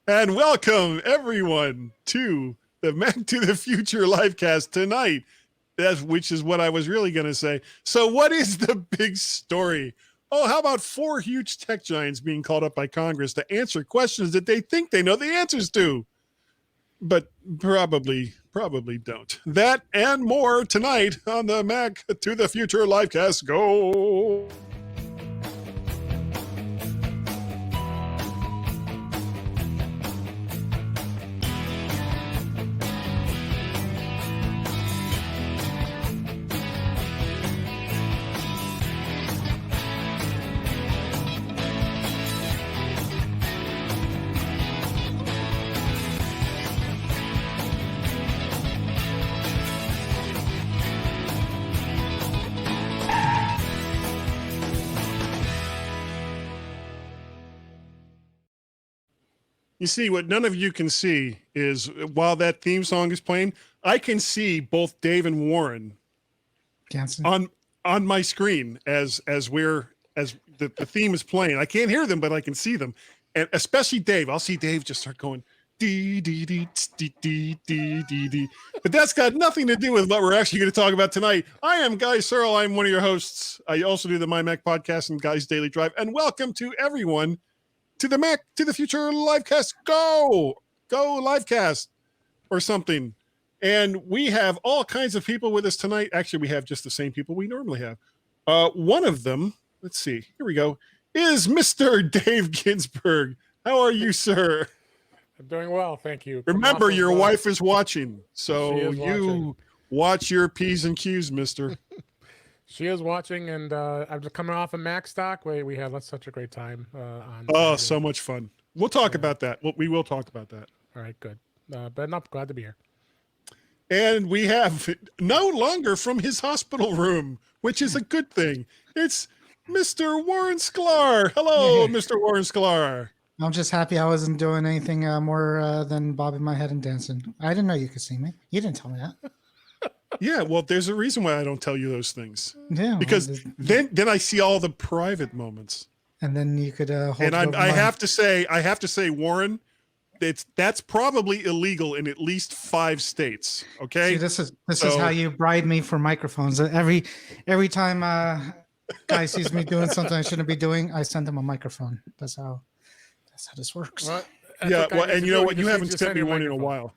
And welcome everyone to the Mac to the Future livecast tonight. Which is what I was really going to say. So what is the big story? Oh, how about 4 huge tech giants being called up by Congress to answer questions that they think they know the answers to, but probably don't. That and more tonight on the Mac to the Future livecast. Go! You see, what none of you can see is while that theme song is playing, I can see both Dave and Warren on my screen as the theme is playing. I can't hear them, but I can see them, and especially Dave. I'll see Dave just start going dee dee dee dee dee dee dee dee. But that's got nothing to do with what we're actually going to talk about tonight. I am Guy Searle. I'm one of your hosts. I also do the MyMac Podcast and Guy's Daily Drive. And welcome to everyone to the Mac to the Future livecast. Go livecast or something. And we have all kinds of people with us tonight. Actually, we have just the same people we normally have. One of them, let's see, here we go, is Mr. Dave Ginsburg. How are you, sir? I'm doing well, thank you. Remember, your wife is watching, so you watch your P's and Q's, mister. She is watching, and I'm just coming off of Macstock. We had such a great time. So much fun. We'll talk about that. We will talk about that. All right, good. But I'm glad to be here. And we have no longer from his hospital room, which is a good thing. It's Mr. Warren Sklar. Hello, Mr. Warren Sklar. I'm just happy I wasn't doing anything more than bobbing my head and dancing. I didn't know you could see me. You didn't tell me that. Yeah, well, there's a reason why I don't tell you those things. Yeah, because then I see all the private moments. And then you could hold. And I have to say, Warren, that's probably illegal in at least 5 states. Okay. See, this is how you bribe me for microphones. Every time guy sees me doing something I shouldn't be doing, I send him a microphone. That's how this works. Well, yeah. Well, and you know what? You haven't sent me one in a while.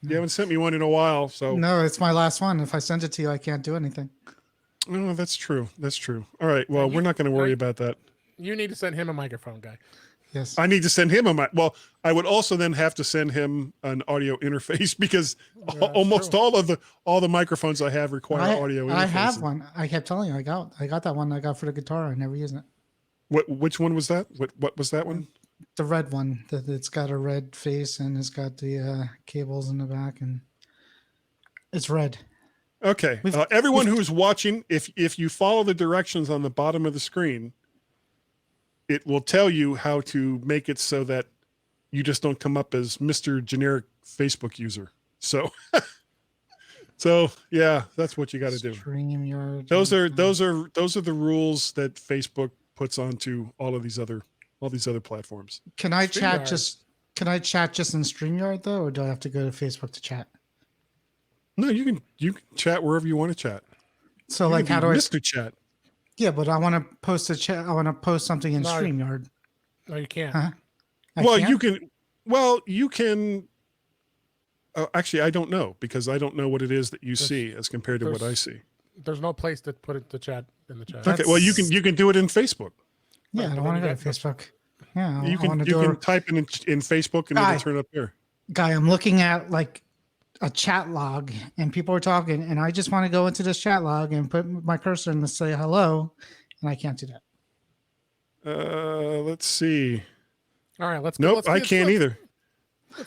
You haven't sent me one in a while, so no, it's my last one. If I send it to you, I can't do anything. Oh, that's true. That's true. All right. Well, we're not going to worry about that. You need to send him a microphone, Guy. Yes. I need to send him well, I would also then have to send him an audio interface because almost all the microphones I have require audio interfaces. I have one. I kept telling you, I got that one I got for the guitar. I never used it. Which one was that? What was that one? The red one. It's got a red face and it's got the cables in the back and it's red. Okay. Everyone who's watching, if you follow the directions on the bottom of the screen, it will tell you how to make it so that you just don't come up as Mr. Generic Facebook user. So, yeah, that's what you got to do. Those are the rules that Facebook puts onto all these other platforms. Can I chat just in StreamYard though, or do I have to go to Facebook to chat? No, you can chat wherever you want to chat. So how do I Mr. Chat? Yeah, but I want to post a chat. I want to post something in StreamYard. No, you can't. Huh? You can. Actually, I don't know because I don't know what it is that you see as compared to what I see. There's no place to put it in the chat. Okay, well, you can do it in Facebook. Yeah, I don't want to go to Facebook. Yeah, you can type it in Facebook and it'll turn up here. Guy, I'm looking at a chat log and people are talking and I just want to go into this chat log and put my cursor and say hello and I can't do that. Let's see. All right, let's go. Nope, I can't either.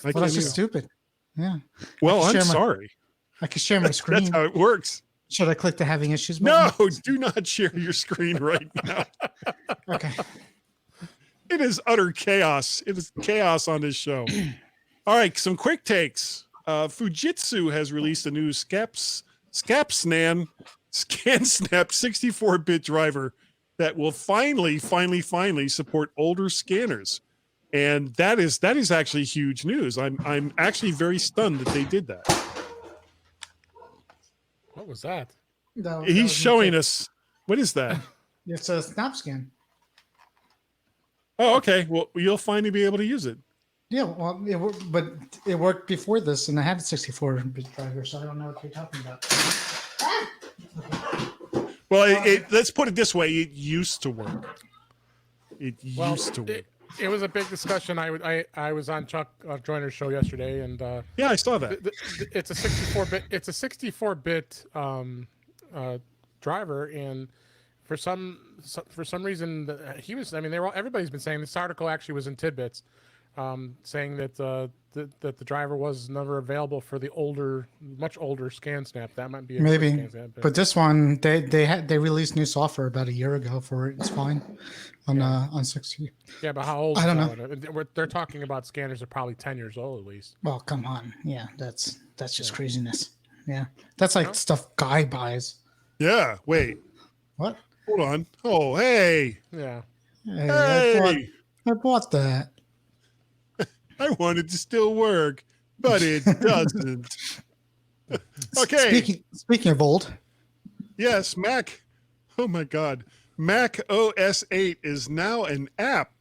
That's just stupid. Yeah. Well, I'm sorry. I can share my screen. That's how it works. Should I click the having issues button? No, do not share your screen right now. Okay. It is utter chaos. It is chaos on this show. All right, some quick takes. Fujitsu has released a new ScanSnap 64-bit driver that will finally support older scanners. And that is actually huge news. I'm actually very stunned that they did that. What was that? He's showing us. What is that? It's a snap scan. Oh, okay. Well, you'll finally be able to use it. Yeah, well, but it worked before this, and I had a 64-bit driver, so I don't know what you're talking about. Well, let's put it this way: it used to work. It used to work. It was a big discussion. I was on Chuck Joyner's show yesterday, and yeah, I saw that. It's a 64-bit. It's a 64-bit driver, and for some reason he was. I mean, everybody's been saying this article actually was in Tidbits. Saying that the driver was never available for the much older ScanSnap. That might be maybe, but this one they released new software about a year ago for it. It's fine on 60. Yeah, but how old? I don't know. They're talking about scanners are probably 10 years old at least. Well, come on, yeah, that's just craziness. Yeah, that's like stuff Guy buys. Yeah. Wait. What? Hold on. Oh, hey. Yeah. Hey. I bought that. I want it to still work, but it doesn't. Okay. Speaking of old. Yes, Mac. Oh my God. Mac OS 8 is now an app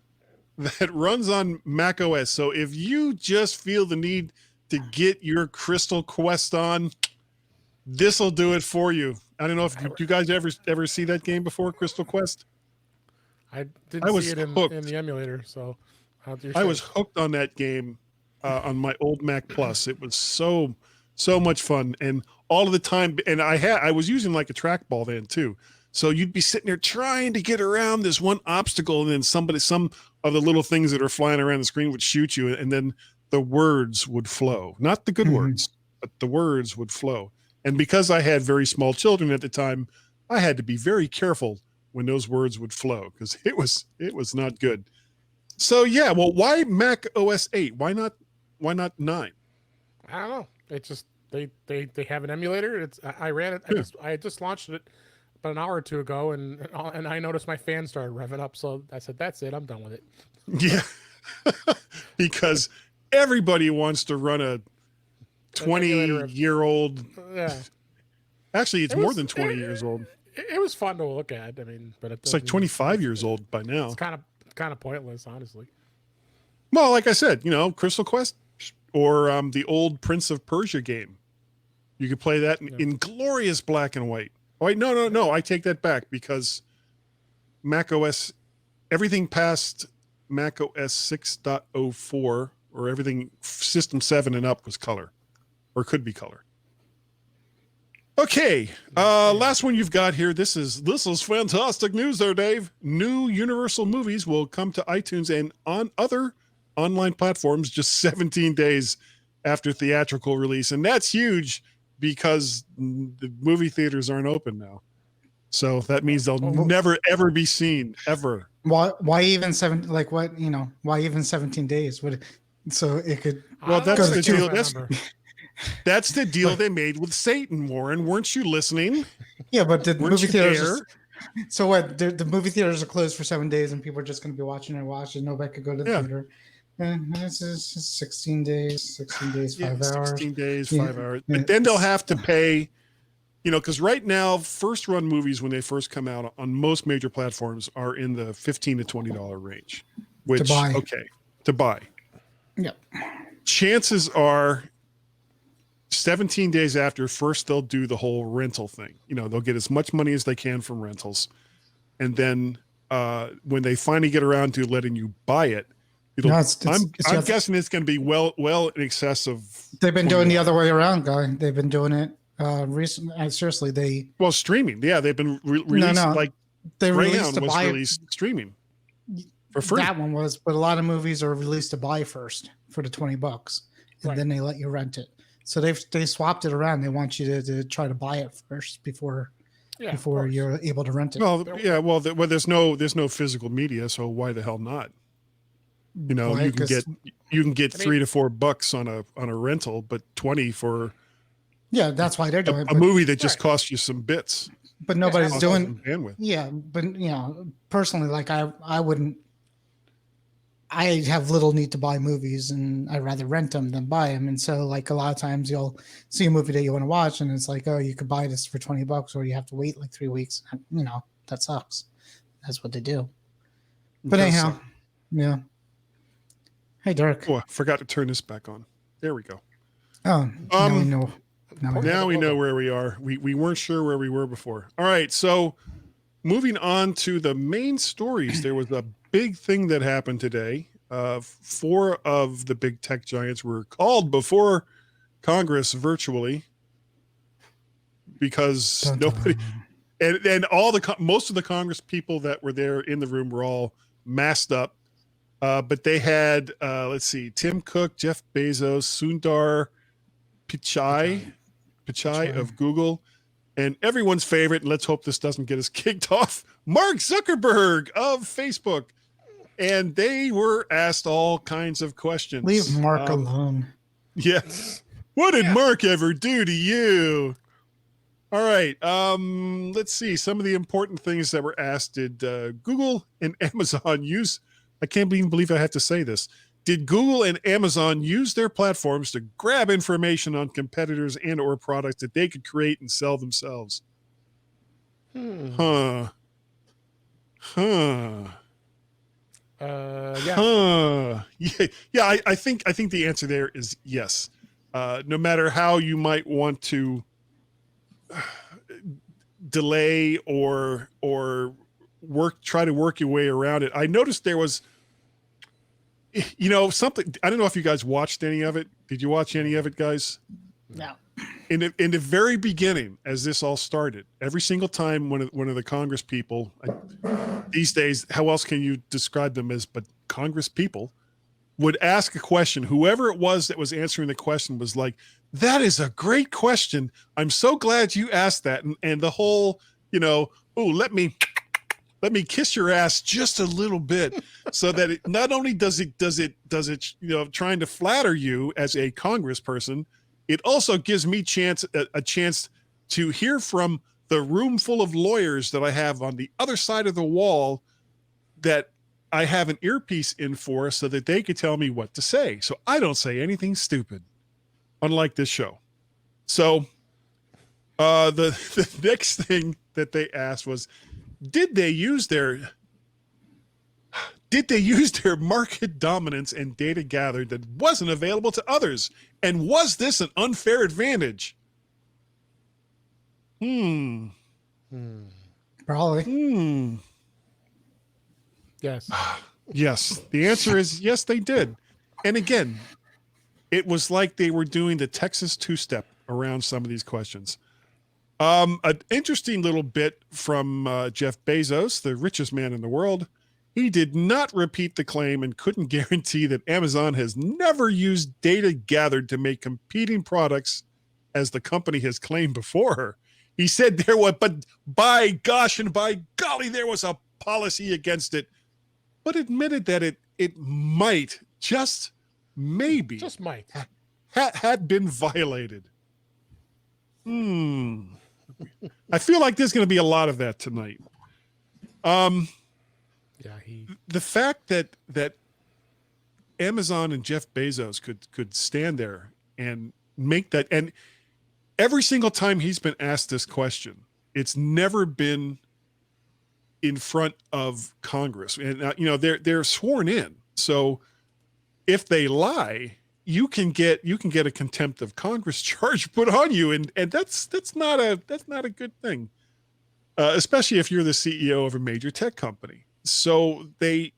that runs on Mac OS. So if you just feel the need to get your Crystal Quest on, this will do it for you. I don't know if you guys ever see that game before, Crystal Quest? I didn't see it in the emulator, so I was hooked on that game on my old Mac Plus. It was so much fun, and all of the time. And I was using like a trackball then too. So you'd be sitting there trying to get around this one obstacle, and then some of the little things that are flying around the screen would shoot you, and then the words would flow. Not the good words, but the words would flow. And because I had very small children at the time, I had to be very careful when those words would flow because it was not good. So yeah, well, why Mac OS 8? Why not 9? I don't know. It's just they have an emulator. I ran it. I just launched it about an hour or two ago, and I noticed my fan started revving up. So I said, "That's it. I'm done with it." Yeah, because everybody wants to run a 20-year-old. Yeah, actually, it's more than 20 years old. It was fun to look at. I mean, but it's like 25 years old by now. It's kind of pointless, honestly. Well, like I said, Crystal Quest or the old Prince of Persia game. You could play that in glorious black and white. Oh, wait, no. I take that back because Mac OS, everything past Mac OS 6.04 or everything System 7 and up was color or could be color. Okay, last one you've got here. This is fantastic news there, Dave. New Universal movies will come to iTunes and on other online platforms just 17 days after theatrical release. And that's huge because the movie theaters aren't open now. So that means they'll never, ever be seen, ever. Why even 17 days? So it could... Well, that's the deal. That's the deal they made with Satan, Warren. Weren't you listening? Yeah, but the movie theaters. So what? The movie theaters are closed for 7 days, and people are just going to be watching. Nobody could go to the theater. And this is 16 days. 16 days, 5 hours. 16 days, 5 hours. But then they'll have to pay. Because right now, first run movies when they first come out on most major platforms are in the $15 to $20 range. Which to buy. Yep. Chances are 17 days after, first they'll do the whole rental thing. They'll get as much money as they can from rentals. And then when they finally get around to letting you buy it, I'm guessing it's going to be well in excess of. They've been doing the other way around, Guy. They've been doing it recently. Seriously, streaming. Yeah, they've been released like they released released streaming for free. That one was, but a lot of movies are released to buy first for the $20, and then they let you rent it. So they swapped it around. They want you to try to buy it first before you're able to rent it. Well, yeah. Well, there's no physical media, so why the hell not? You can get $3 to $4 on a rental, but 20 for. Yeah, that's why they're doing a movie that just costs you some bits. But nobody's doing bandwidth. Yeah, but personally, like I I have little need to buy movies, and I'd rather rent them than buy them. And so, like, a lot of times you'll see a movie that you want to watch, and it's like, oh, you could buy this for $20, or you have to wait like 3 weeks. You know, that sucks. That's what they do. But anyhow, yeah. Hey, Dirk. Oh, I forgot to turn this back on. There we go. Oh, now we know. Now we know where we are. We weren't sure where we were before. All right, so moving on to the main stories, there was a big thing that happened today. 4 of the big tech giants were called before Congress virtually because nobody and all the most of the Congress people that were there in the room were all masked up. But they had let's see, Tim Cook, Jeff Bezos, Sundar Pichai of Google, and everyone's favorite, and let's hope this doesn't get us kicked off, Mark Zuckerberg of Facebook. And they were asked all kinds of questions. Leave Mark alone. Yes. What did Mark ever do to you? All right. Let's see. Some of the important things that were asked. Did Google and Amazon use, I can't even believe I have to say this. Did Google and Amazon use their platforms to grab information on competitors and or products that they could create and sell themselves? Yeah. Yeah. I think the answer there is yes. No matter how you might want to delay or try to work your way around it. I noticed there was, something. I don't know if you guys watched any of it. Did you watch any of it, guys? No. In the very beginning, as this all started, every single time one of the Congress people, these days, how else can you describe them as but Congress people, would ask a question, whoever it was that was answering the question was like, that is a great question. I'm so glad you asked that. And the whole, let me kiss your ass just a little bit, so that it not only does it trying to flatter you as a congressperson, it also gives me a chance to hear from the room full of lawyers that I have on the other side of the wall that I have an earpiece in for, so that they could tell me what to say. So I don't say anything stupid, unlike this show. So the next thing that they asked was, did they use their market dominance and data gathered that wasn't available to others? And was this an unfair advantage? Probably. Yes. Yes. The answer is yes, they did. And again, it was like they were doing the Texas two-step around some of these questions. An interesting little bit from Jeff Bezos, the richest man in the world. He did not repeat the claim and couldn't guarantee that Amazon has never used data gathered to make competing products, as the company has claimed before. He said there was, but by gosh and by golly, there was a policy against it, but admitted that it might, just maybe, had been violated. I feel like there's going to be a lot of that tonight. The fact that Amazon and Jeff Bezos could stand there and make that, and every single time he's been asked this question, it's never been in front of Congress, and they're sworn in. So if they lie, you can get a contempt of Congress charge put on you, and that's not a good thing, especially if you're the CEO of a major tech company. So they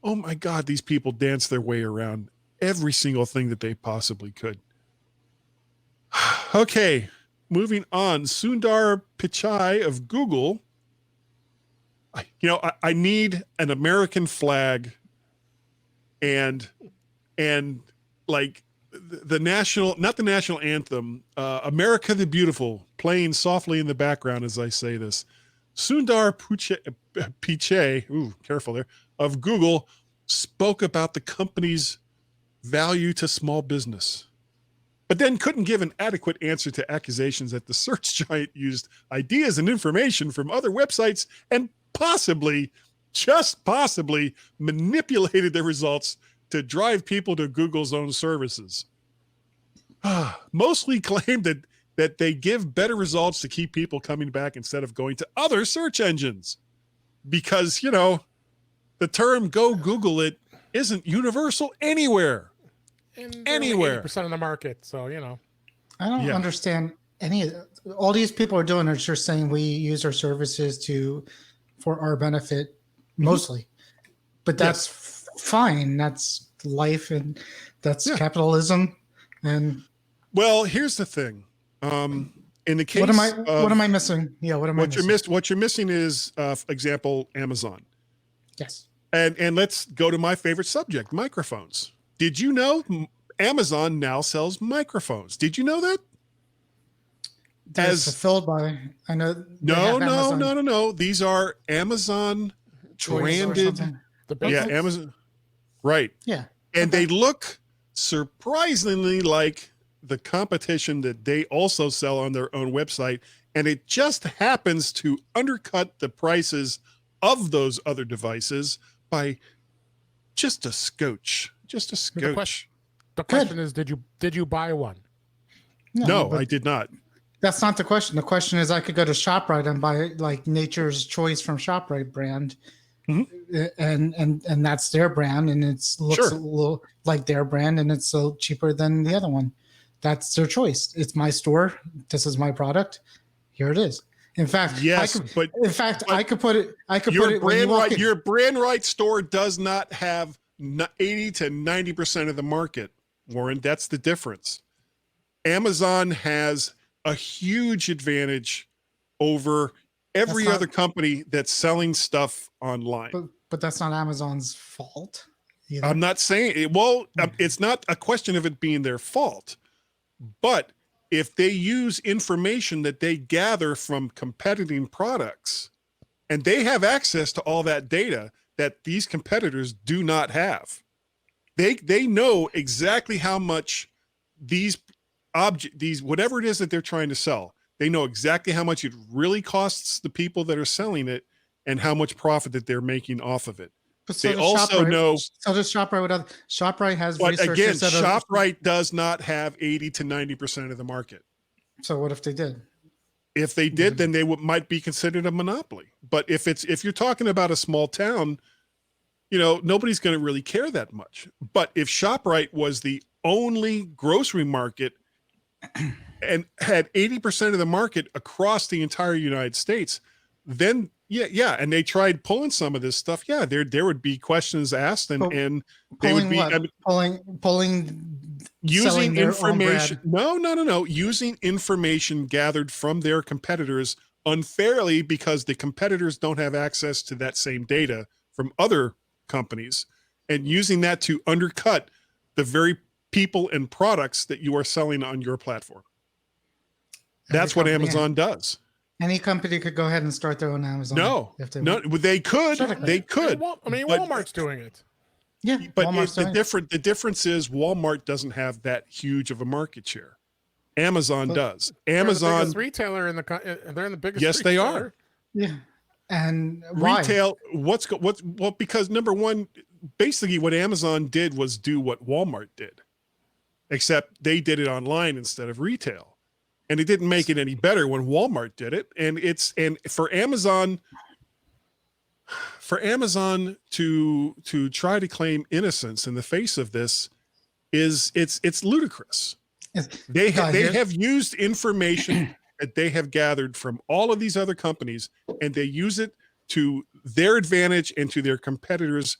oh my God, these people dance their way around every single thing that they possibly could. Okay, moving on. Sundar Pichai of Google. I need an American flag and like the national, not the national anthem, America the Beautiful, playing softly in the background as I say this. Sundar Pichai, ooh, careful there, of Google spoke about the company's value to small business, but then couldn't give an adequate answer to accusations that the search giant used ideas and information from other websites and possibly just possibly manipulated the results to drive people to Google's own services. Mostly claim that they give better results to keep people coming back instead of going to other search engines. Because, the term go Google it isn't universal anywhere. Anywhere. 80% of the market, so, I don't understand all these people are doing are just saying we use our services for our benefit mostly. But that's fine. That's life and that's capitalism. And well, here's the thing. In the case what am I missing? Yeah, what you're missing is, for example, Amazon. Yes. And let's go to my favorite subject, microphones. Did you know Amazon now sells microphones? Did you know that? As fulfilled by, I know. No. These are Amazon branded. Amazon. Right. Yeah. And they look surprisingly like the competition that they also sell on their own website. And it just happens to undercut the prices of those other devices by just a scotch. The question is, did you buy one? No, I did not. That's not the question. The question is, I could go to ShopRite and buy like Nature's Choice from ShopRite brand, and that's their brand, and it looks a little like their brand, and it's so cheaper than the other one. That's their choice. It's my store. This is my product. Here it is. In fact, I could put it. Your brand right store does not have 80 to 90% of the market, Warren. That's the difference. Amazon has a huge advantage over every other company that's selling stuff online. But that's not Amazon's fault either. I'm not saying it. Well, it's not a question of it being their fault, but if they use information that they gather from competing products and they have access to all that data that these competitors do not have, they know exactly how much these whatever it is that they're trying to sell, they know exactly how much it really costs the people that are selling it and how much profit that they're making off of it. But so they also know. So does ShopRite. ShopRite has. But again, ShopRite does not have 80 to 90% of the market. So what if they did? If they did, then they might be considered a monopoly. But if you're talking about a small town, nobody's going to really care that much. But if ShopRite was the only grocery market and had 80% of the market across the entire United States, then and they tried pulling some of this stuff, there would be questions asked and they would be pulling using information. No, using information gathered from their competitors unfairly because the competitors don't have access to that same data from other companies, and using that to undercut the very people and products that you are selling on your platform. That's what Amazon does. Any company could go ahead and start their own Amazon. They could. They could. Walmart's doing it. Yeah, but the difference is Walmart doesn't have that huge of a market share. Amazon does. Amazon, they're the biggest retailer in they're in the biggest. Yes, retailer. they are. Yeah, and why? Retail. Because number one, basically what Amazon did was do what Walmart did, except they did it online instead of retail, and it didn't make it any better when Walmart did it. And for Amazon to try to claim innocence in the face of this it's ludicrous. They have used information that they have gathered from all of these other companies, and they use it to their advantage and to their competitors'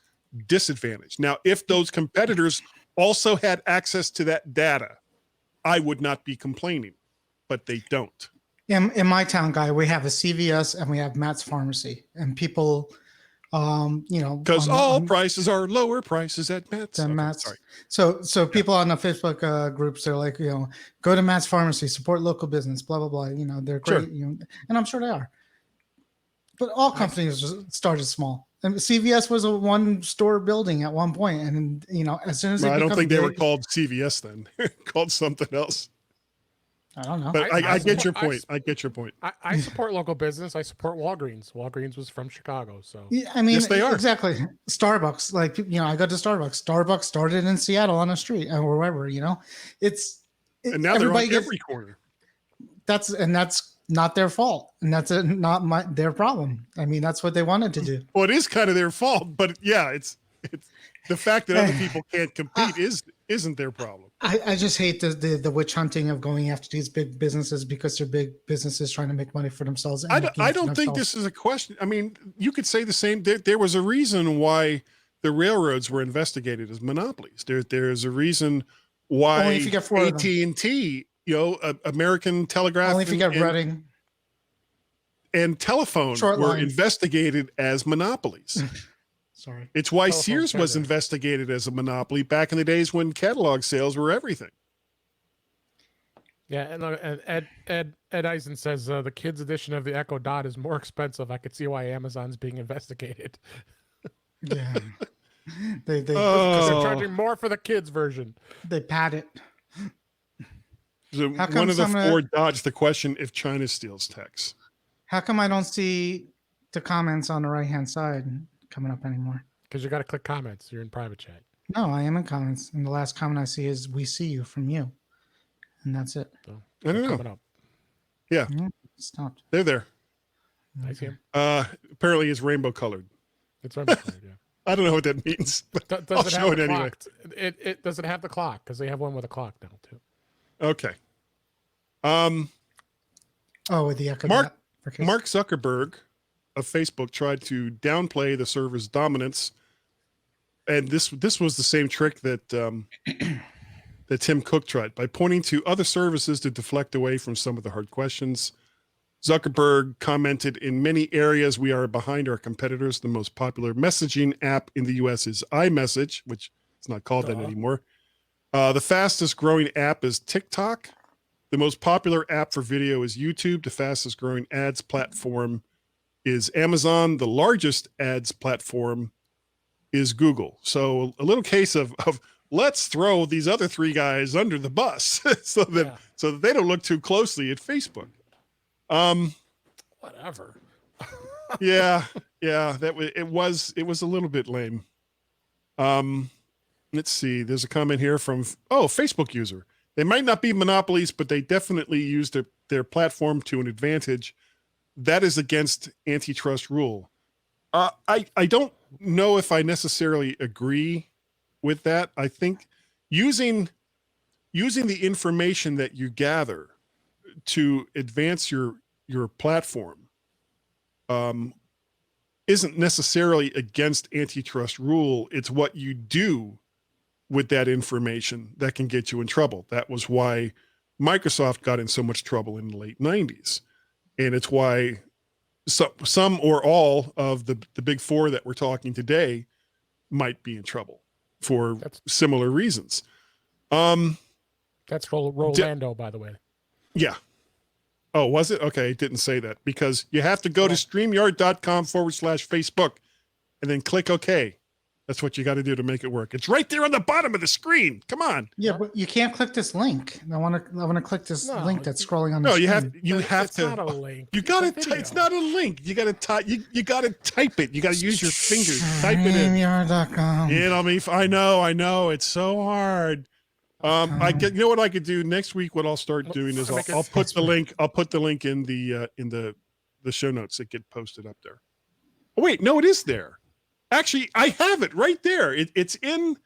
disadvantage. Now, if those competitors also had access to that data, I would not be complaining, but they don't. In my town, Guy, we have a CVS and we have Matt's Pharmacy, and people, because all prices are lower prices at Matt's. Matt's. So people on the Facebook groups, they're like, go to Matt's Pharmacy, support local business, blah blah blah. They're great, and I'm sure they are. But all companies started small. And CVS was a one-store building at one point, and as soon as I don't think they were called CVS then. Called something else. I don't know. But I get your point. I get your point. I support local business. I support Walgreens. Walgreens was from Chicago, so yeah, I mean, yes, they are. Exactly. Starbucks, like I go to Starbucks. Starbucks started in Seattle on a street or wherever. And now they're on every corner. That's not their fault, and that's not their problem. I mean, that's what they wanted to do. Well, it is kind of their fault, but yeah, it's the fact that other people can't compete isn't their problem. I just hate the witch hunting of going after these big businesses because they're big businesses trying to make money for themselves. I don't think this is a question. I mean, you could say the same. There was a reason why the railroads were investigated as monopolies. There's a reason why only if you get four AT&T, American Telegraph, only if you get Reading and telephone were investigated as monopolies. Sorry. It's why Sears was investigated as a monopoly back in the days when catalog sales were everything. Yeah, and Ed Eisen says the kids edition of the Echo Dot is more expensive. I could see why Amazon's being investigated. Yeah, because they're charging more for the kids version. They pad it. So one of the four dodged the question if China steals techs. How come I don't see the comments on the right-hand side coming up anymore? Because you got to click comments. You're in private chat. No, I am in comments. And the last comment I see is "We see you" from you. And that's it. So, I don't know. coming up. Yeah. Stopped. They're there. I see him. Apparently it's rainbow colored. It's rainbow colored, yeah. I don't know what that means, but I'll show it anyway. It doesn't have the clock because they have one with a clock now too. Okay. With the Echo Mark Zuckerberg of Facebook tried to downplay the server's dominance, and this was the same trick that that Tim Cook tried by pointing to other services to deflect away from some of the hard questions. Zuckerberg commented, "In many areas, we are behind our competitors. The most popular messaging app in the U.S. is iMessage, which is not called that anymore. The fastest growing app is TikTok. The most popular app for video is YouTube. The fastest growing ads platform is Amazon. The largest ads platform is Google." So a little case of let's throw these other three guys under the bus so that they don't look too closely at Facebook. Whatever. yeah, it was a little bit lame. Let's see. There's a comment here from Facebook user. They might not be monopolies, but they definitely use their platform to an advantage. That is against antitrust rule. I don't know if I necessarily agree with that. I think using the information that you gather to advance your platform isn't necessarily against antitrust rule. It's what you do with that information that can get you in trouble. That was why Microsoft got in so much trouble in the late 90s. And it's why some or all of the big four that we're talking today might be in trouble for similar reasons. That's Rolando, by the way. Yeah. Oh, was it? Okay. It didn't say that because you have to go to StreamYard.com/Facebook and then click OK. That's what you got to do to make it work. It's right there on the bottom of the screen. Come on. Yeah, but you can't click this link. I want to click this link that's scrolling on the screen. You have it's to. Not a link. You got to. It's not a link. You got to type. You got to type it. You got to use your fingers. Type it in. I know. It's so hard. You know what I could do next week? What I'll start doing is I'll put the link. I'll put the link in the show notes that get posted up there. Oh wait, no, it is there. Actually, I have it right there. It's in.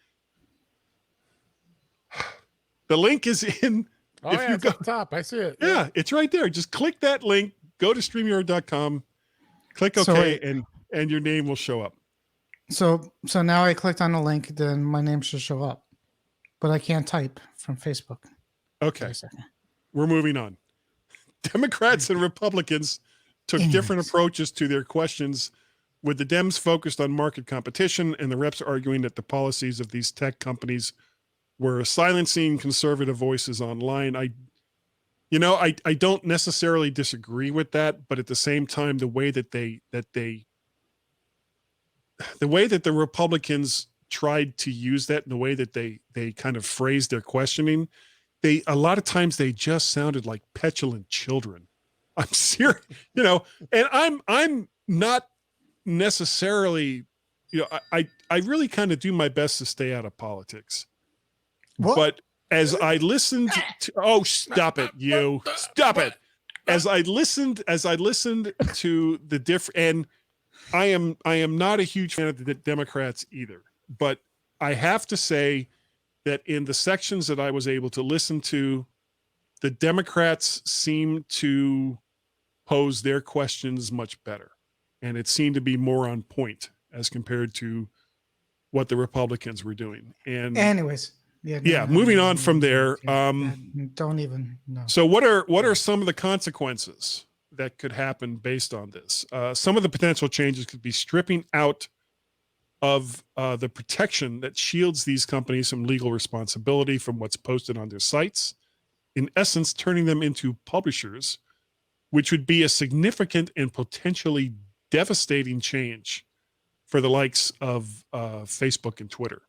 The link is in. Oh, if you go at the top, I see it. Yeah, it's right there. Just click that link. Go to StreamYard.com. Click OK, and your name will show up. So now I clicked on the link. Then my name should show up, but I can't type from Facebook. Okay, we're moving on. Democrats and Republicans took different approaches to their questions, with the Dems focused on market competition and the reps arguing that the policies of these tech companies were silencing conservative voices online. I don't necessarily disagree with that, but at the same time, the way that the Republicans tried to use that, and the way that they kind of phrased their questioning a lot of times they just sounded like petulant children. I'm serious, and I'm not necessarily, I really kind of do my best to stay out of politics. What? But as I listened to, stop it. As I listened to the different, and I am not a huge fan of the Democrats either, but I have to say that in the sections that I was able to listen to, the Democrats seem to pose their questions much better. And it seemed to be more on point as compared to what the Republicans were doing. And anyways, moving on from there. Don't even know. So what are some of the consequences that could happen based on this? Some of the potential changes could be stripping out of the protection that shields these companies from legal responsibility from what's posted on their sites. In essence, turning them into publishers, which would be a significant and potentially devastating change for the likes of Facebook and Twitter.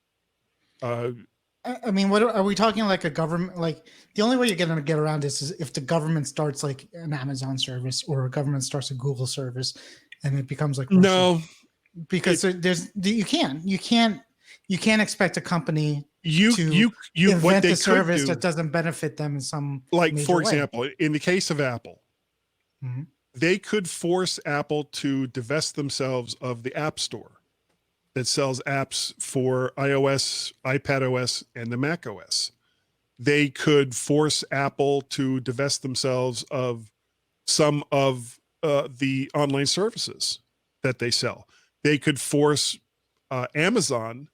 I mean, what are we talking, like a government? Like, the only way you're going to get around this is if the government starts like an Amazon service, or a government starts a Google service, and it becomes like Russia. No, because you can't expect a company to invent what they a service do, that doesn't benefit them in some, like, for way. example, in the case of Apple, they could force Apple to divest themselves of the App Store that sells apps for iOS, iPadOS, and the Mac OS. They could force Apple to divest themselves of some of the online services that they sell. They could force Amazon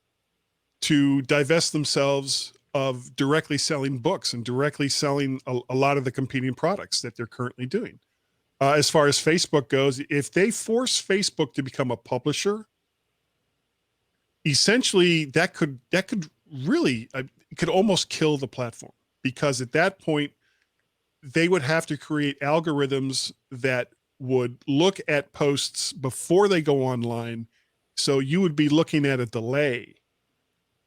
to divest themselves of directly selling books and directly selling a lot of the competing products that they're currently doing. As far as Facebook goes, if they force Facebook to become a publisher, essentially that could really, it could almost kill the platform, because at that point they would have to create algorithms that would look at posts before they go online. So you would be looking at a delay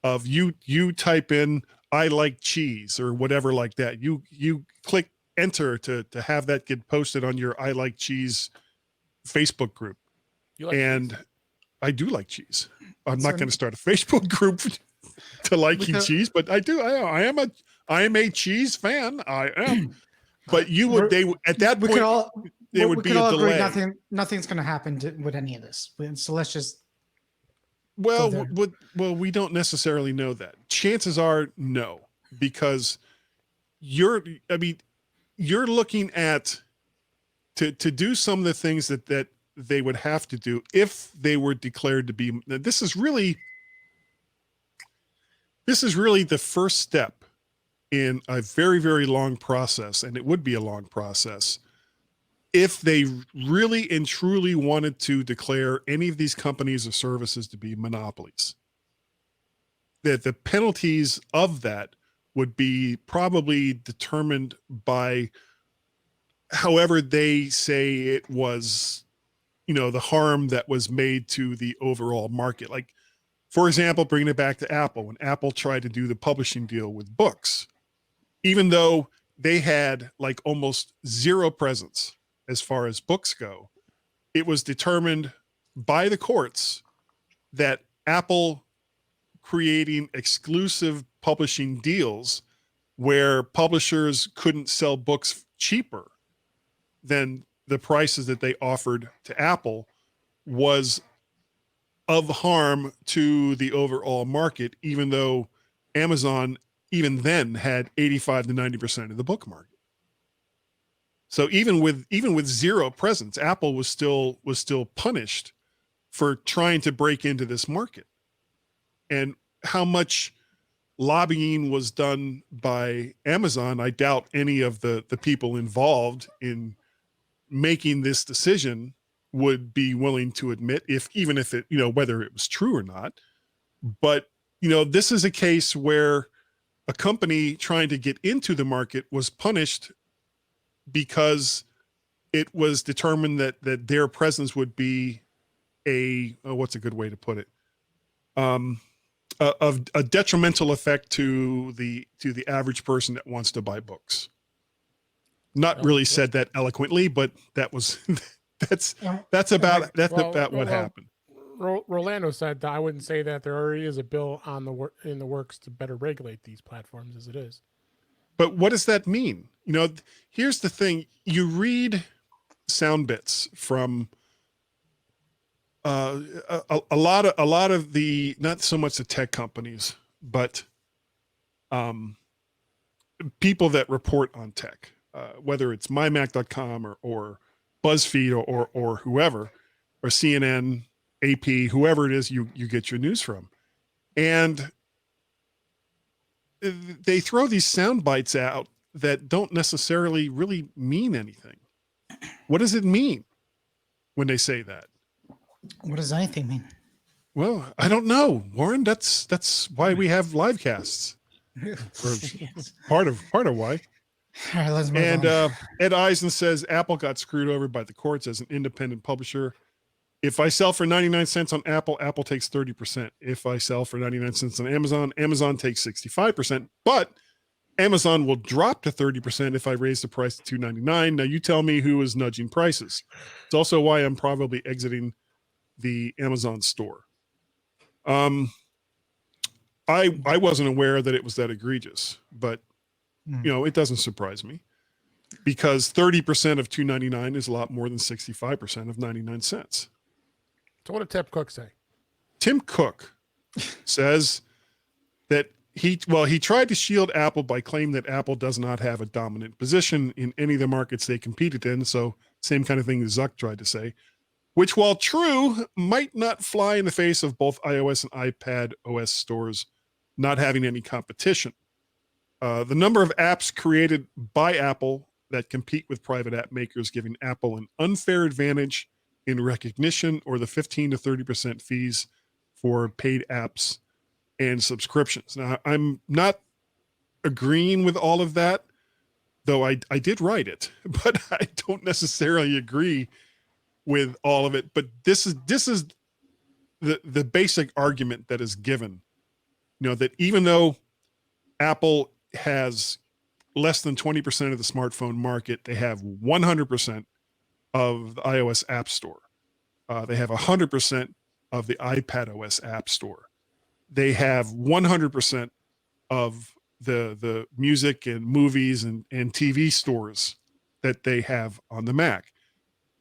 of you type in, I like cheese or whatever like that. You click enter to have that get posted on your I like cheese Facebook group. And cheese? I do like cheese. I'm not going to start a Facebook group to liking cheese, but I do. I am a cheese fan. I am. But at that point, there would be a delay. Nothing's going to happen with any of this. So let's just. Well, we don't necessarily know that. Chances are no, because you're looking at to do some of the things that they would have to do if they were declared to be. This is really the first step in a very, very long process, and it would be a long process if they really and truly wanted to declare any of these companies or services to be monopolies. That the penalties of that would be probably determined by however they say it was, the harm that was made to the overall market. Like, for example, bringing it back to Apple, when Apple tried to do the publishing deal with books, even though they had like almost zero presence as far as books go, it was determined by the courts that Apple creating exclusive publishing deals where publishers couldn't sell books cheaper than the prices that they offered to Apple was of harm to the overall market, even though Amazon even then had 85 to 90% of the book market. So even with zero presence, Apple was still punished for trying to break into this market. And how much lobbying was done by Amazon, I doubt any of the people involved in making this decision would be willing to admit, even if it, whether it was true or not. But, this is a case where a company trying to get into the market was punished because it was determined that their presence would be what's a good way to put it? of a detrimental effect to the average person that wants to buy books. Not really said that eloquently, but that was that's about what happened. Rolando said I wouldn't say that there already is a bill in the works to better regulate these platforms as it is. But what does that mean? Here's the thing: you read sound bits from a lot of the, not so much the tech companies, but people that report on tech, whether it's MyMac.com or BuzzFeed or whoever, or CNN, AP, whoever it is you get your news from. And they throw these sound bites out that don't necessarily really mean anything. What does it mean when they say that? What does anything mean? Well, I don't know, Warren. That's why we have live casts. Part of why. All right, let's move on. Ed Eisen says Apple got screwed over by the courts as an independent publisher. If I sell for 99 cents on Apple, Apple takes 30%. If I sell for 99 cents on Amazon, Amazon takes 65%. But Amazon will drop to 30% if I raise the price to $2.99. Now you tell me who is nudging prices. It's also why I'm probably exiting the Amazon store. I wasn't aware that it was that egregious, but it doesn't surprise me, because 30% of $2.99 is a lot more than 65% of 99 cents. So what did Tim Cook say? Tim Cook says that he tried to shield Apple by claiming that Apple does not have a dominant position in any of the markets they competed in. So same kind of thing that Zuck tried to say, which, while true, might not fly in the face of both iOS and iPad OS stores not having any competition. The number of apps created by Apple that compete with private app makers, giving Apple an unfair advantage in recognition, or the 15 to 30% fees for paid apps and subscriptions. Now, I'm not agreeing with all of that, though I did write it, but I don't necessarily agree with all of it. But this is the basic argument that is given, that even though Apple has less than 20% of the smartphone market, they have 100% of the iOS App Store. They have 100% of the iPad OS App Store. They have 100% of the music and movies and TV stores that they have on the Mac.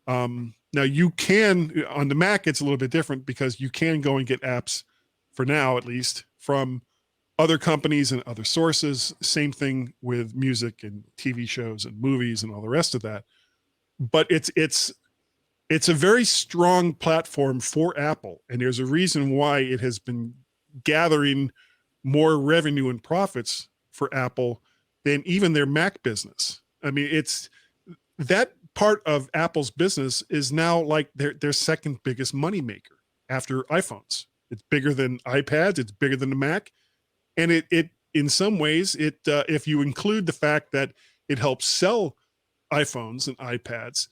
Now you can, on the Mac, it's a little bit different, because you can go and get apps, for now at least, from other companies and other sources. Same thing with music and TV shows and movies and all the rest of that. But it's a very strong platform for Apple, and there's a reason why it has been gathering more revenue and profits for Apple than even their Mac business. I mean, it's that part of Apple's business is now like their second biggest moneymaker after iPhones. It's bigger than iPads. It's bigger than the Mac. And it in some ways, if you include the fact that it helps sell iPhones and iPads,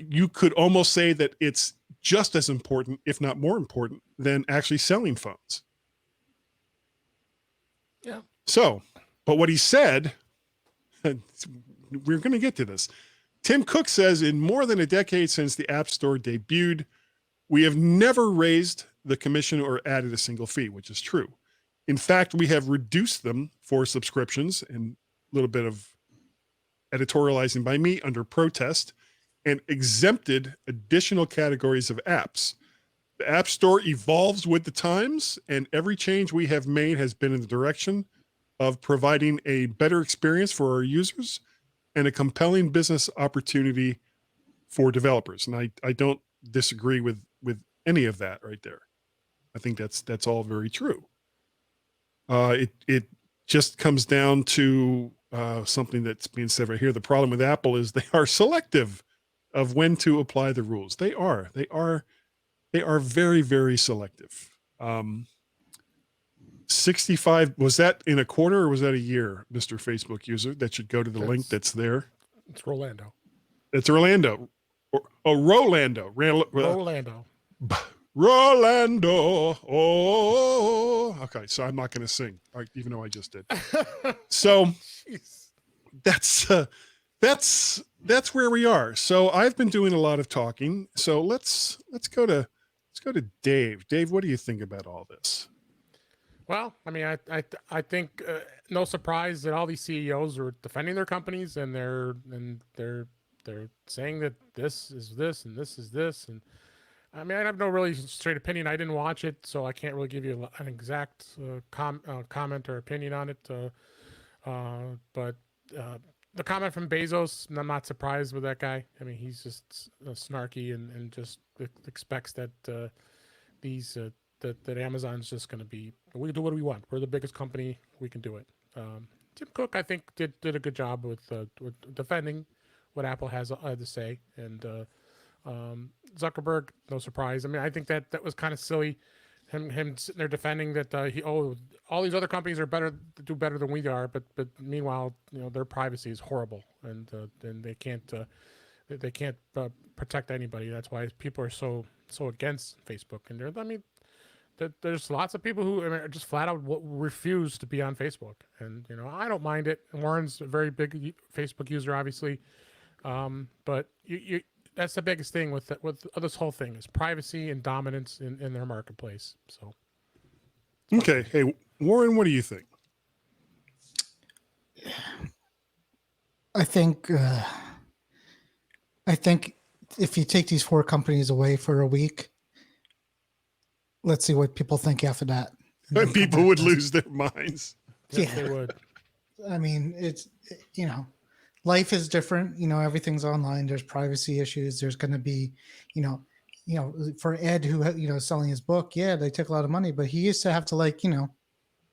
you could almost say that it's just as important, if not more important, than actually selling phones. Yeah. So, but what he said, we're going to get to this. Tim Cook says, in more than a decade since the App Store debuted, we have never raised the commission or added a single fee, which is true. In fact, we have reduced them for subscriptions, and a little bit of editorializing by me under protest, and exempted additional categories of apps. The App Store evolves with the times, and every change we have made has been in the direction of providing a better experience for our users and a compelling business opportunity for developers. And I don't disagree with any of that right there. I think that's all very true. It just comes down to something that's being said right here. The problem with Apple is they are selective of when to apply the rules. They are very, very selective. 65, was that in a quarter or was that a year, Mr. Facebook user? That should go to the link that's there. It's Rolando. It's Orlando. Rolando. Rolando. Rolando. Oh, okay. So I'm not going to sing, even though I just did. So that's where we are. So I've been doing a lot of talking. So let's go to Dave. Dave, what do you think about all this? Well, I mean, I think no surprise that all these CEOs are defending their companies, and they're saying that this is this and this is this, and I mean, I have no really straight opinion. I didn't watch it, so I can't really give you an exact comment or opinion on it. But the comment from Bezos, I'm not surprised with that guy. I mean, he's just snarky and just expects that that Amazon's just going to be, we do what we want. We're the biggest company. We can do it. Tim Cook, I think, did a good job with defending what Apple has to say, and Zuckerberg, no surprise. I mean, I think that was kind of silly, him sitting there defending that all these other companies are do better than we are, but meanwhile, their privacy is horrible, and they can't protect anybody. That's why people are so against Facebook. And there's lots of people who are just flat out refuse to be on Facebook, and I don't mind it. Warren's a very big Facebook user, obviously, but you that's the biggest thing with this whole thing is privacy and dominance in their marketplace. So, okay, hey Warren, what do you think? I think if you take these 4 companies away for a week, let's see what people think after that. People would lose their minds. Yes, they would. I mean, it's life is different. Everything's online. There's privacy issues. There's going to be, for Ed who selling his book. Yeah, they took a lot of money, but he used to have to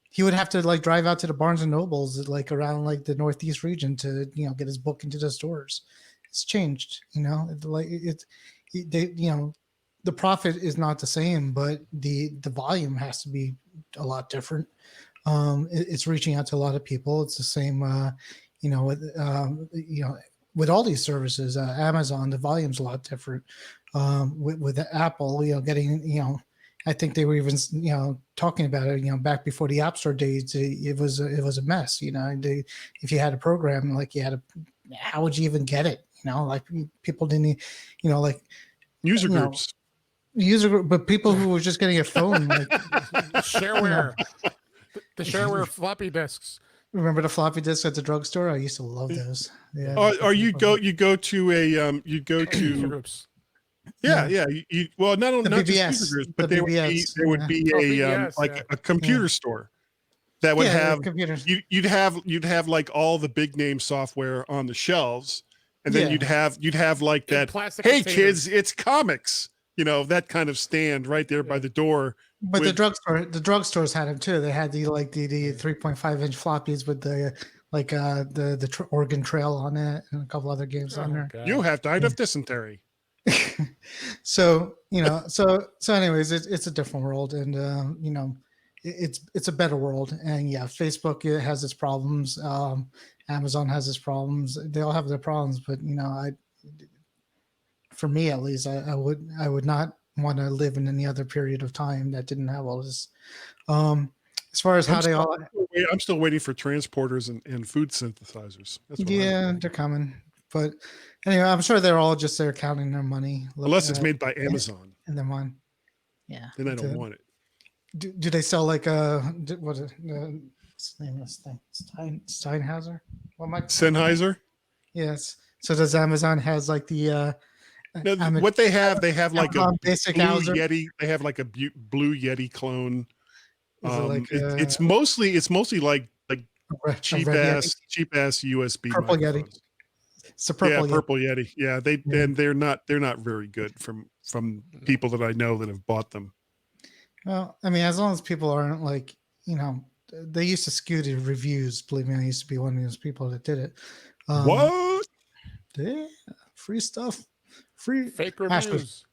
he would have to drive out to the Barnes and Nobles around the Northeast region to get his book into the stores. It's changed. The profit is not the same, but the volume has to be a lot different. It's reaching out to a lot of people. It's the same. With all these services, Amazon, the volume's a lot different. With Apple, getting, I think they were even, talking about it, back before the App Store days, it was a mess. If you had a program, how would you even get it? People didn't, user groups. But people who were just getting a phone, shareware, the shareware floppy disks. Remember the floppy disks at the drugstore? I used to love those. Yeah. Or you go to groups. Yeah. Well, not BBS, just user groups, but there would be a computer store that would have computers. You'd have all the big name software on the shelves, and then you'd have that. Hey kids, it's comics. That kind of stand right there by the door. But the drugstores had them too. They had the 3.5-inch floppies with the Oregon Trail on it and a couple other games on there. God. You have died of dysentery. So anyways, it's a different world, and it's a better world. And Facebook has its problems. Amazon has its problems. They all have their problems, but for me at least, I would not want to live in any other period of time that didn't have all this. As far as I'm still waiting for transporters and food synthesizers. That's what they're coming. But anyway, I'm sure they're all just there counting their money. Unless it's made by Amazon. And then one. Yeah. Then I don't want it. Do they sell what's the name of this thing? Steinhauser? Sennheiser? Yes. So does Amazon has the what they have a basic blue Hauser? Yeti. They have a blue Yeti clone. It's mostly cheap ass USB purple Yeti. It's a purple Yeti. Yeah, they're not very good from people that I know that have bought them. Well, I mean, as long as people aren't they used to skew the reviews. Believe me, I used to be one of those people that did it. What? Yeah, free stuff. Free fake reviews.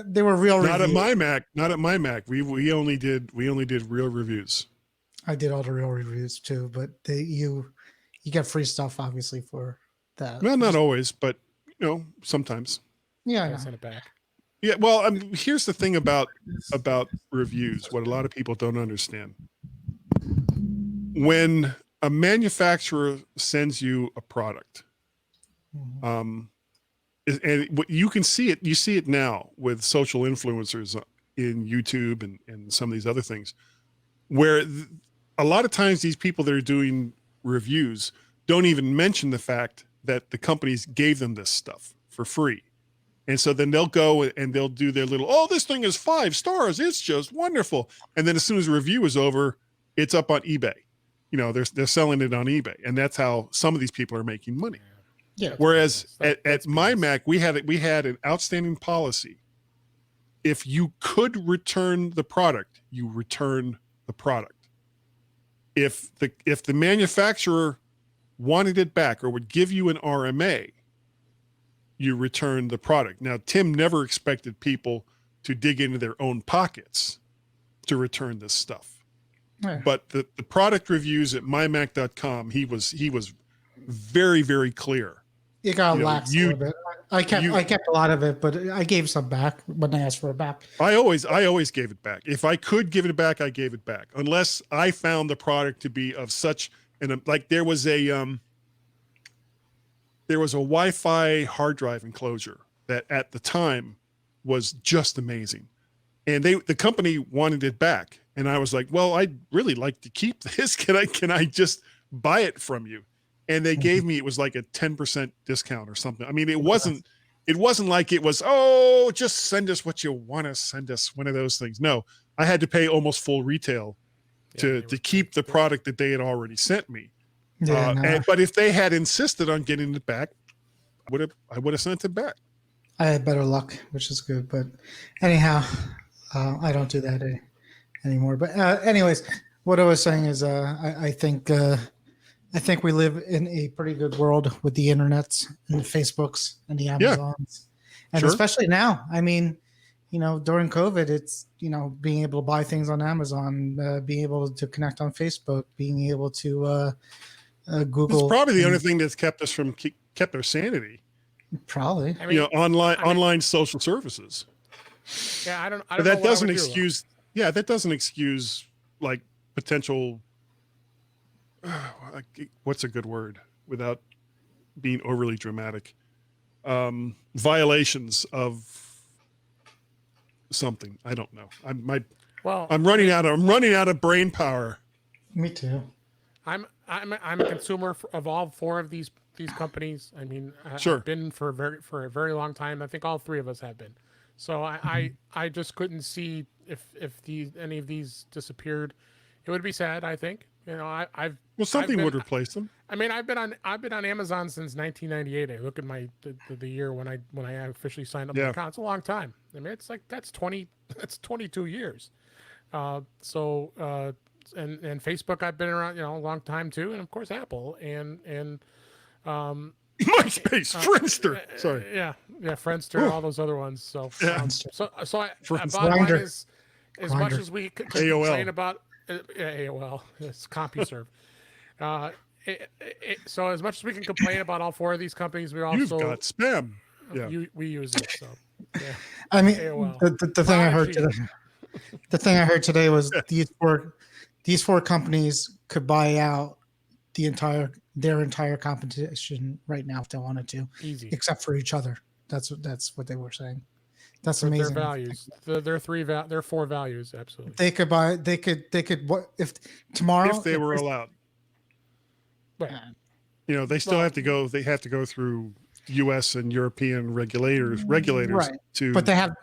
They were real not reviews. Not at MyMac. We only did real reviews. I did all the real reviews too, but you get free stuff obviously for that. Well, not always, but sometimes. Yeah, send it back. Yeah, well, here's the thing about reviews. What a lot of people don't understand: when a manufacturer sends you a product, and what you can see it, you see it now with social influencers in YouTube and some of these other things, where a lot of times these people that are doing reviews don't even mention the fact that the companies gave them this stuff for free. And so then they'll go and they'll do their little, oh, this thing is 5 stars. It's just wonderful. And then as soon as the review is over, it's up on eBay. You know, they're selling it on eBay. And that's how some of these people are making money. Yeah. Whereas at MyMac, we had an outstanding policy. If you could return the product, you return the product. If the manufacturer wanted it back or would give you an RMA, you return the product. Now, Tim never expected people to dig into their own pockets to return this stuff. Yeah. But the product reviews at mymac.com, he was very, very clear. It got lax a little bit. I kept a lot of it, but I gave some back when I asked for it back. I always gave it back. If I could give it back, I gave it back. Unless I found the product to be of such, and like there was a Wi-Fi hard drive enclosure that at the time was just amazing. And the company wanted it back. And I was like, well, I'd really like to keep this. Can I just buy it from you? And they gave me, it was like a 10% discount or something. I mean, it wasn't like it was, oh, just send us what you want to send us, one of those things. No, I had to pay almost full retail to keep the product that they had already sent me. Yeah, but if they had insisted on getting it back, I would have sent it back. I had better luck, which is good. But anyhow, I don't do that anymore. But anyways, what I was saying is I think we live in a pretty good world with the internets and the Facebooks and the Amazons. And sure. Especially now, I mean, you know, during COVID, it's, you know, being able to buy things on Amazon, being able to connect on Facebook, being able to Google. It's probably the only thing that's kept our sanity. Probably. I mean, you know, online social services. Yeah, I don't but that doesn't excuse. Yeah, that doesn't excuse like potential. What's a good word without being overly dramatic? Violations of something. I don't know. I'm running out of brain power. Me too. I'm a consumer of all 4 of these companies. I mean, sure. I've been for a very long time. I think all 3 of us have been. So I just couldn't see if any of these disappeared, it would be sad. I think. You know, something would replace them. I mean, I've been on Amazon since 1998. I look at the year when I officially signed up. Yeah. It's a long time. I mean, it's like that's 22 years. And Facebook, I've been around, you know, a long time too, and of course Apple and MySpace, Friendster. Sorry. Yeah, Friendster, all those other ones. So yeah. Bottom line is, as much as we complain about. AOL, it's CompuServe. So as much as we can complain about all 4 of these companies, we also you've got spam. Yeah, we use it. So yeah. I mean, the thing I heard today. The thing I heard today was these four companies could buy out their entire competition right now if they wanted to, easy, except for each other. That's what they were saying. That's amazing. Their values. Their 4 values. Absolutely. They could. What if tomorrow? If they were allowed. Right. You know, they still have to go. They have to go through U.S. and European regulators right. to. But they have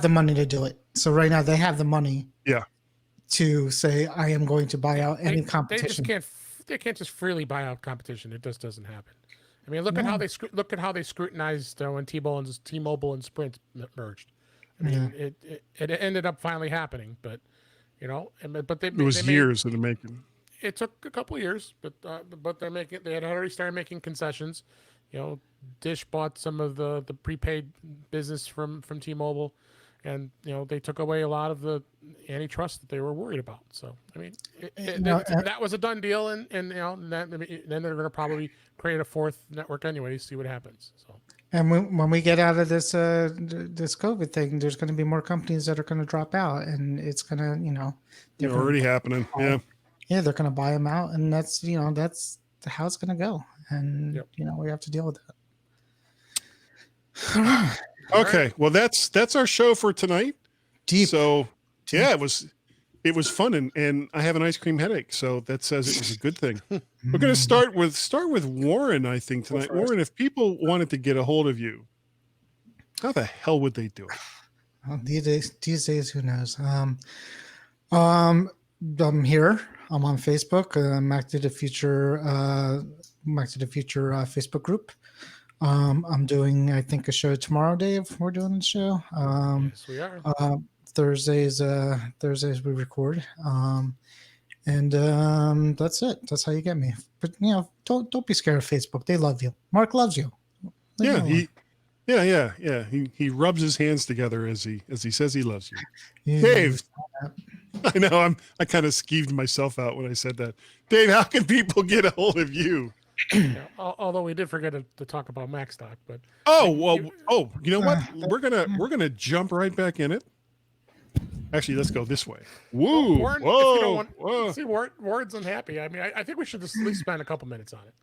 the money to do it. So right now they have the money. Yeah. To say I am going to buy out any competition. They can't just freely buy out competition. It just doesn't happen. I mean, look at how they scrutinized when T-Mobile and Sprint merged. I mean, it ended up finally happening, but you know, it was years in the making. It took a couple of years, but they had already started making concessions. You know, Dish bought some of the prepaid business from T-Mobile, and you know they took away a lot of the antitrust that they were worried about. So I mean, that was a done deal, and you know then they're going to probably create a 4th network anyway, see what happens. So And when we get out of this this COVID thing, there's going to be more companies that are going to drop out, and it's going to, They're already happening. Yeah. Yeah, they're going to buy them out, and that's how it's going to go, and we have to deal with that. Okay, well that's our show for tonight. Deep. So yeah, it was fun, and I have an ice cream headache, so that says it was a good thing. We're going to start with Warren, I think, tonight. Warren, if people wanted to get a hold of you, how the hell would they do it? Well, these days, who knows? I'm here. I'm on Facebook. Mac to the Future Facebook group. I'm doing, I think, a show tomorrow, Dave. We're doing the show. Yes, we are. Thursdays we record. And that's it. That's how you get me. But don't be scared of Facebook. They love you. Mark loves you. He rubs his hands together as he says he loves you. Dave, I know I kind of skeeved myself out when I said that. Dave, how can people get a hold of you? Although we did forget to talk about Macstock, but you know what? We're gonna jump right back in it. Actually, let's go this way. Woo! Warren, whoa! See, Warren's unhappy. I mean, I think we should just at least spend a couple minutes on it.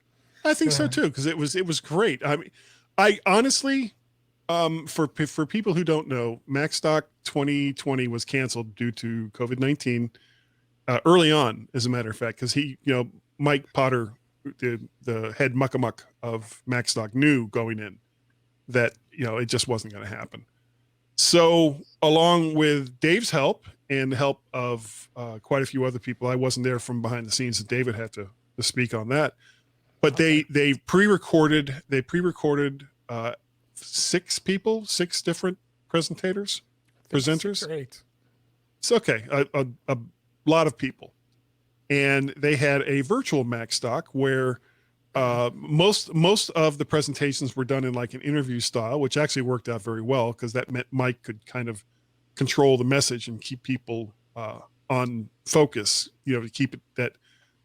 I think so too, because it was great. I mean, I honestly, for people who don't know, Macstock 2020 was canceled due to COVID-19 early on, as a matter of fact, because Mike Potter, the head muckamuck of Macstock, knew going in that it just wasn't going to happen. So, along with Dave's help and the help of quite a few other people, I wasn't there from behind the scenes, and David had to speak on that. But they pre-recorded 6 different presenters. It's okay, a lot of people, and they had a virtual Macstock where most of the presentations were done in like an interview style, which actually worked out very well because that meant Mike could kind of control the message and keep people on focus, to keep it that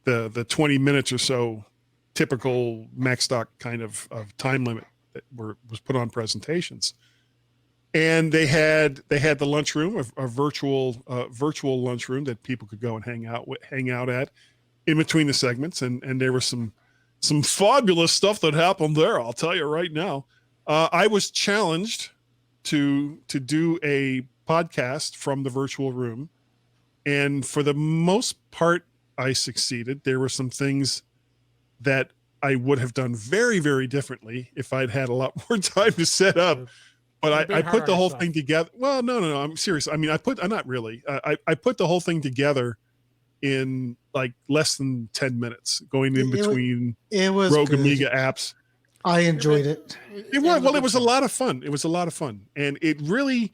the 20 minutes or so typical Macstock kind of time limit that was put on presentations. And they had the lunchroom, a virtual lunchroom that people could go and hang out at in between the segments, and there was some fabulous stuff that happened there. I'll tell you right now. I was challenged to do a podcast from the virtual room, and for the most part, I succeeded. There were some things that I would have done very, very differently if I'd had a lot more time to set up. But I put the whole thing together. Well, no, I'm serious. I mean, I'm not really. I put the whole thing together in like less than 10 minutes, going in between Rogue Amiga apps. I enjoyed it. It was a lot of fun. It was a lot of fun. And it really,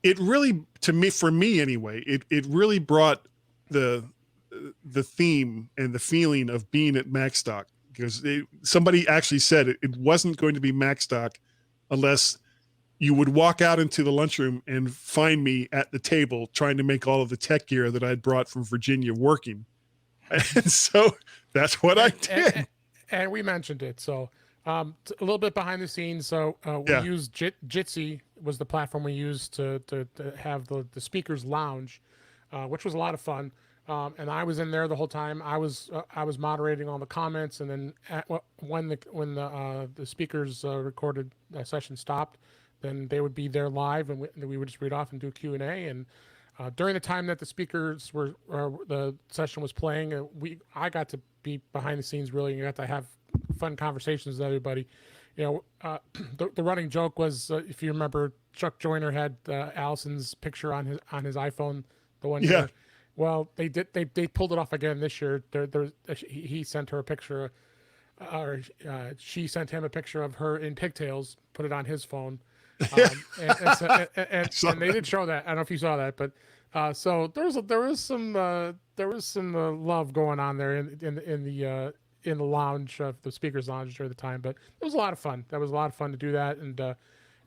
to me, for me anyway, it really brought the theme and the feeling of being at Macstock, because somebody actually said it wasn't going to be Macstock unless you would walk out into the lunchroom and find me at the table trying to make all of the tech gear that I'd brought from Virginia working. And so that's what I did. And we mentioned it. So a little bit behind the scenes. So we used Jitsi was the platform we used to have the speakers lounge, which was a lot of fun. And I was in there the whole time. I was moderating all the comments, and then when the speakers recorded session stopped, then they would be there live, and we would just read off and do Q&A. And during the time that the speakers the session was playing, I got to be behind the scenes really, and got to have fun conversations with everybody. The running joke was, if you remember, Chuck Joyner had Allison's picture on his iPhone the one year. Well, they pulled it off again this year. He sent her a picture, or she sent him a picture of her in pigtails, put it on his phone. And they did show that. I don't know if you saw that, but so there was some love going on there in the lounge, the speakers lounge during the time. But it was a lot of fun. That was a lot of fun to do that, and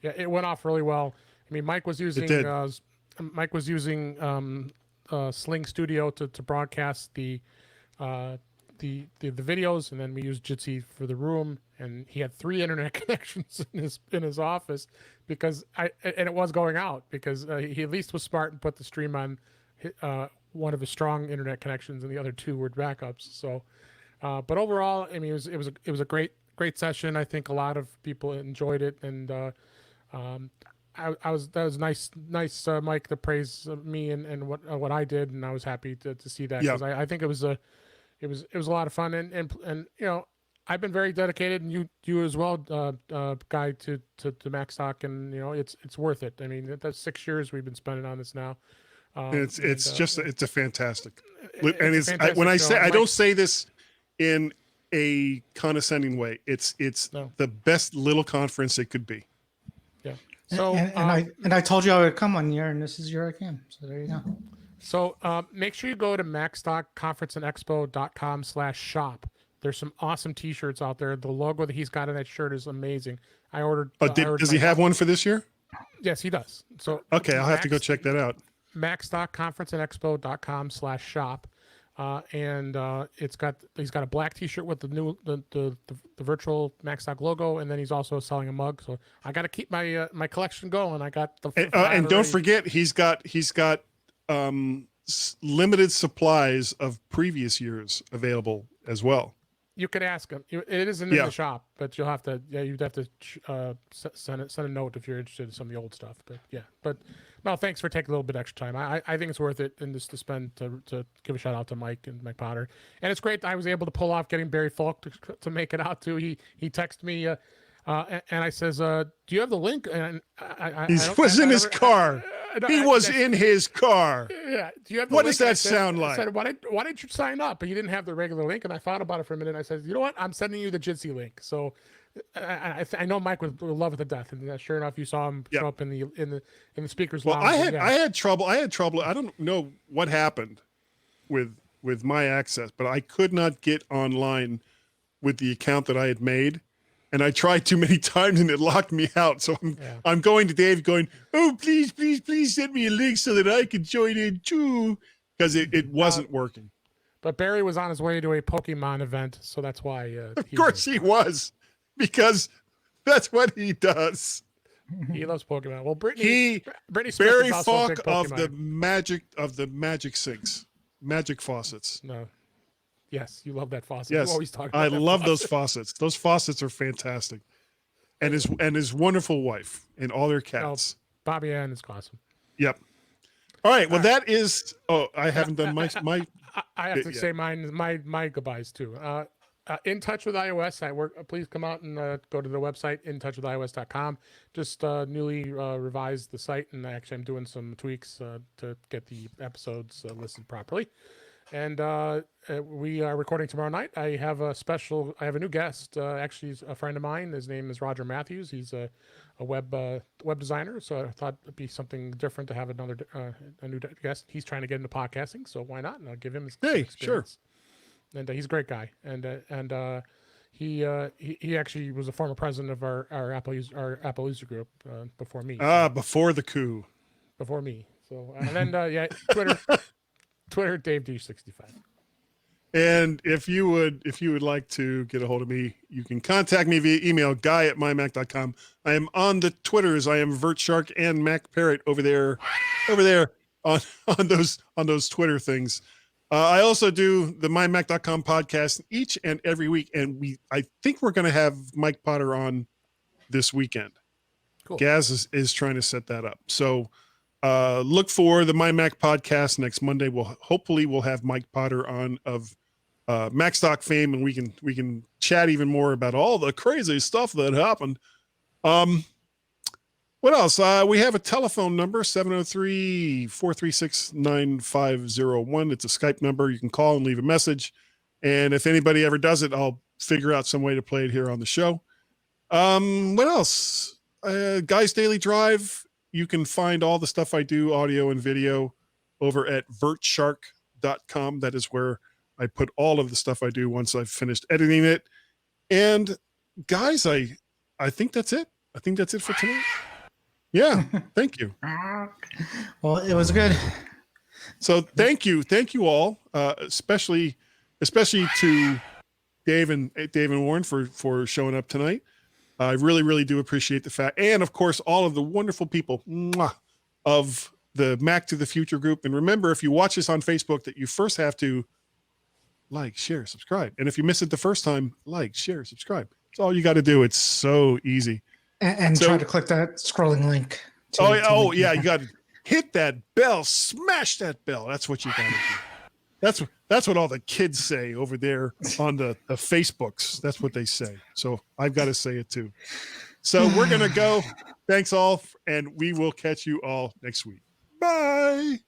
it went off really well. I mean, Mike was using Sling Studio to broadcast the videos, and then we used Jitsi for the room, and he had 3 internet connections in his office and it was going out because he at least was smart and put the stream on one of his strong internet connections, and the other 2 were backups. So, but overall, I mean, it was a great session. I think a lot of people enjoyed it, and that was nice, Mike, to praise me and what I did, and I was happy to see that because I think it was a lot of fun, and you know, I've been very dedicated, and you as well, Guy, to Macstock, and you know, it's worth it. I mean, that's 6 years we've been spending on this now. It's a fantastic, when I say, I don't say this in a condescending way. It's the best little conference it could be. Yeah. So and I told you I would come one year, and this is year I came. So there you go. So make sure you go to macstockconferenceandexpo.com/shop. There's some awesome T-shirts out there. The logo that he's got in that shirt is amazing. I ordered. Does he have one for this year? Yes, he does. So okay, I'll have to go check that out. macstockconferenceandexpo.com/shop. And he's got a black T-shirt with the new the virtual Macstock logo, and then he's also selling a mug. So I got to keep my my collection going. I got the and don't forget he's got limited supplies of previous years available as well. You could ask him. It isn't in the shop, but you'll have to. Yeah, you'd have to send a note if you're interested in some of the old stuff. But no, thanks for taking a little bit extra time. I think it's worth it, and just to spend to give a shout out to Mike and Mike Potter. And it's great that I was able to pull off getting Barry Falk to make it out too. He texted me, and I says, "Do you have the link?" And he was in his car. He was in his car. Yeah. Do you have the what link? does that sound like? I said, why didn't you sign up? But he didn't have the regular link, and I thought about it for a minute. And I said, you know what? I'm sending you the Jitsi link. So I know Mike would love it to death, and sure enough, you saw him show up in the speakers lounge. I had trouble. I don't know what happened with my access, but I could not get online with the account that I had made. And I tried too many times, and it locked me out. So I'm going to Dave, going, "Oh, please send me a link so that I can join in too," because it wasn't working. But Barry was on his way to a Pokemon event, so that's why. Of course he was, because that's what he does. He loves Pokemon. Well, Brittany Smith Barry is also Falk a big of Pokemon. the magic sinks, magic faucets. No. Yes, you love that faucet. Yes, you always talk about I that love faucet. those faucets. Those faucets are fantastic, and his wonderful wife and all their cats. Bobby Ann is awesome. Yep. All right. Well, that is. Oh, I haven't done my. I have to say my goodbyes too. In Touch with iOS. Please come out and go to the website intouchwithios.com. Just newly revised the site, and actually I'm doing some tweaks to get the episodes listed properly. And we are recording tomorrow night. I have a new guest. Actually, he's a friend of mine. His name is Roger Matthews. He's a web designer. So I thought it'd be something different to have a new guest. He's trying to get into podcasting, so why not? And I'll give him his experience. Sure. And he's a great guy. And he actually was a former president of our Apple user group before me. Before the coup. Before me. So and then Twitter Dave D65. And if you would like to get a hold of me, you can contact me via email, guy@mymac.com. I am on the Twitters. I am VertShark and Mac Parrot over there on those Twitter things. I also do the MyMac.com podcast each and every week, and I think we're going to have Mike Potter on this weekend. Cool. Gaz is trying to set that up. So look for the MyMac podcast next Monday. Hopefully we'll have Mike Potter on of Macstock fame, and we can chat even more about all the crazy stuff that happened. What else? We have a telephone number, 703-436-9501. It's a Skype number. You can call and leave a message. And if anybody ever does it, I'll figure out some way to play it here on the show. What else? Guys Daily Drive. You can find all the stuff I do, audio and video, over at vertshark.com. That is where I put all of the stuff I do once I've finished editing it. And guys, I think that's it. I think that's it for tonight. Yeah, thank you. Well, it was good. So thank you all, especially to Dave and Warren for showing up tonight. I really, really do appreciate the fact, and of course, all of the wonderful people of the Mac to the Future group. And remember, if you watch this on Facebook, that you first have to like, share, subscribe. And if you miss it the first time, like, share, subscribe. That's all you got to do. It's so easy. And try to click that scrolling link. Yeah, you got to hit that bell, smash that bell. That's what you got to do. That's what all the kids say over there on the Facebooks. That's what they say. So I've got to say it too. So we're going to go. Thanks all. And we will catch you all next week. Bye.